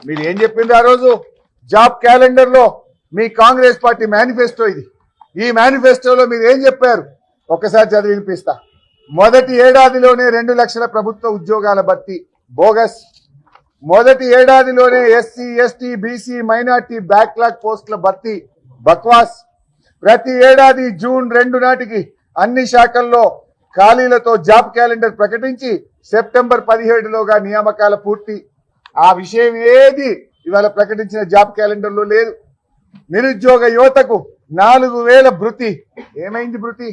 మీరు ఏం చెప్పిండ్రు ఆ రోజు జాబ్ క్యాలెండర్ లో? మీ కాంగ్రెస్ పార్టీ మేనిఫెస్టో ఇది. ఈ మేనిఫెస్టోలో మీరు ఏం చెప్పారు ఒక్కసారి చదివి వినిపిస్తా. మొదటి ఏడాదిలోనే 2 లక్షల ప్రభుత్వ ఉద్యోగాల భర్తీ బోగస్. మొదటి ఏడాదిలోనే SC ST BC minority backlog పోస్టుల భర్తీ బక్వాస్. ప్రతి ఏడాది జూన్ 2 నాటికి అన్ని శాఖల్లో ఖాళీలతో జాబ్ క్యాలెండర్ ప్రకటించి సెప్టెంబర్ 17లోగా నియామకాల పూర్తి. ఆ విషయం ఏది ఇవాళ ప్రకటించిన జాబ్ క్యాలెండర్లో లేదు. నిరుద్యోగ యువతకు 4000 భృతి. ఏమైంది భృతి?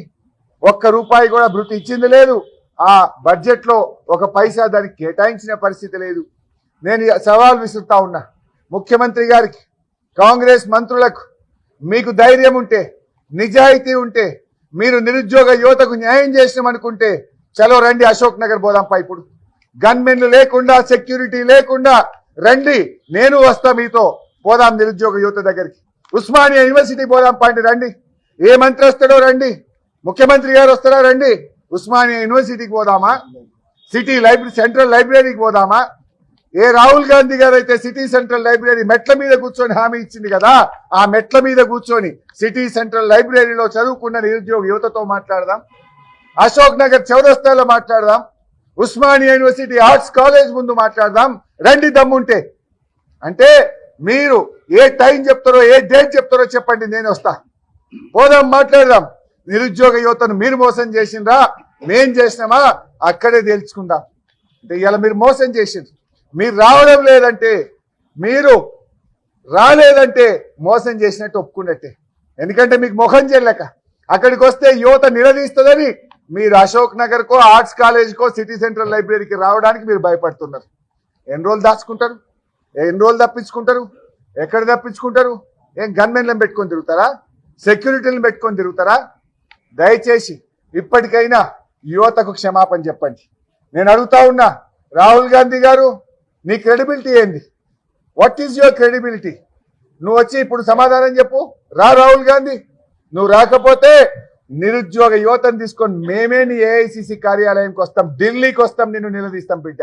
₹1 కూడా భృతి ఇచ్చింది లేదు. ఆ బడ్జెట్ లో ఒక పైసా దానికి కేటాయించిన పరిస్థితి లేదు. నేను సవాల్ విసురుతా ఉన్నా ముఖ్యమంత్రి గారికి, కాంగ్రెస్ మంత్రులకు, మీకు ధైర్యం ఉంటే, నిజాయితీ ఉంటే, మీరు నిరుద్యోగ యువతకు న్యాయం చేసినామనుకుంటే చలో రండి, అశోక్ నగర్ పోదాంపా. ఇప్పుడు గన్మెన్లు లేకుండా, సెక్యూరిటీ లేకుండా రండి, నేను వస్తా మీతో, పోదాం నిరుద్యోగ యువత దగ్గరికి. ఉస్మానియా యూనివర్సిటీ పోదాం పాండి, రండి. ఏ మంత్రి వస్తాడో రండి, ముఖ్యమంత్రి గారు వస్తారా రండి. ఉస్మానియా యూనివర్సిటీకి పోదామా? సిటీ లైబ్రరీ, సెంట్రల్ లైబ్రరీకి పోదామా? ఏ రాహుల్ గాంధీ గారు అయితే సిటీ సెంట్రల్ లైబ్రరీ మెట్ల మీద కూర్చొని హామీ ఇచ్చింది కదా, ఆ మెట్ల మీద కూర్చొని సిటీ సెంట్రల్ లైబ్రరీలో చదువుకున్న నిరుద్యోగ యువతతో మాట్లాడదాం. అశోక్ నగర్ చౌరస్తాలో మాట్లాడదాం. ఉస్మానియా యూనివర్సిటీ ఆర్ట్స్ కాలేజ్ ముందు మాట్లాడదాం. రండి దమ్ముంటే. అంటే మీరు ఏ టైం చెప్తారో, ఏ డేట్ చెప్తారో చెప్పండి, నేను వస్తా, పోదాం, మాట్లాడదాం. నిరుద్యోగ యువతను మీరు మోసం చేసిండ్రా, మేం చేసినామా అక్కడే తేల్చుకుందాం. అంటే ఇలా మీరు మోసం చేసిండ్రు. మీరు రావడం లేదంటే, మీరు రాలేదంటే మోసం చేసినట్టు ఒప్పుకున్నట్టే. ఎందుకంటే మీకు ముఖం చెల్లక అక్కడికి వస్తే యువత నిలదీస్తుందని మీరు అశోక్ నగర్ కో, ఆర్ట్స్ కాలేజ్ కో, సిటీ సెంట్రల్ లైబ్రరీకి రావడానికి మీరు భయపడుతున్నారు. ఎన్ని రోజులు దాచుకుంటారు? ఎన్ని రోజులు తప్పించుకుంటారు? ఎక్కడ తప్పించుకుంటారు? ఏం గన్మెన్లను పెట్టుకొని తిరుగుతారా? సెక్యూరిటీలను పెట్టుకొని తిరుగుతారా? దయచేసి ఇప్పటికైనా యువతకు క్షమాపణ చెప్పండి. నేను అడుగుతా ఉన్నా, రాహుల్ గాంధీ గారు, నీ క్రెడిబిలిటీ ఏంది? What is your credibility? నువ్వు వచ్చి ఇప్పుడు సమాధానం చెప్పు. రా రాహుల్ గాంధీ. నువ్వు రాకపోతే నిరుద్యోగ యువతను తీసుకొని మేమే నీ ఏఐసిసి కార్యాలయానికి వస్తాం, ఢిల్లీకి వస్తాం, నిన్ను నిలదీస్తాం బిడ్డ.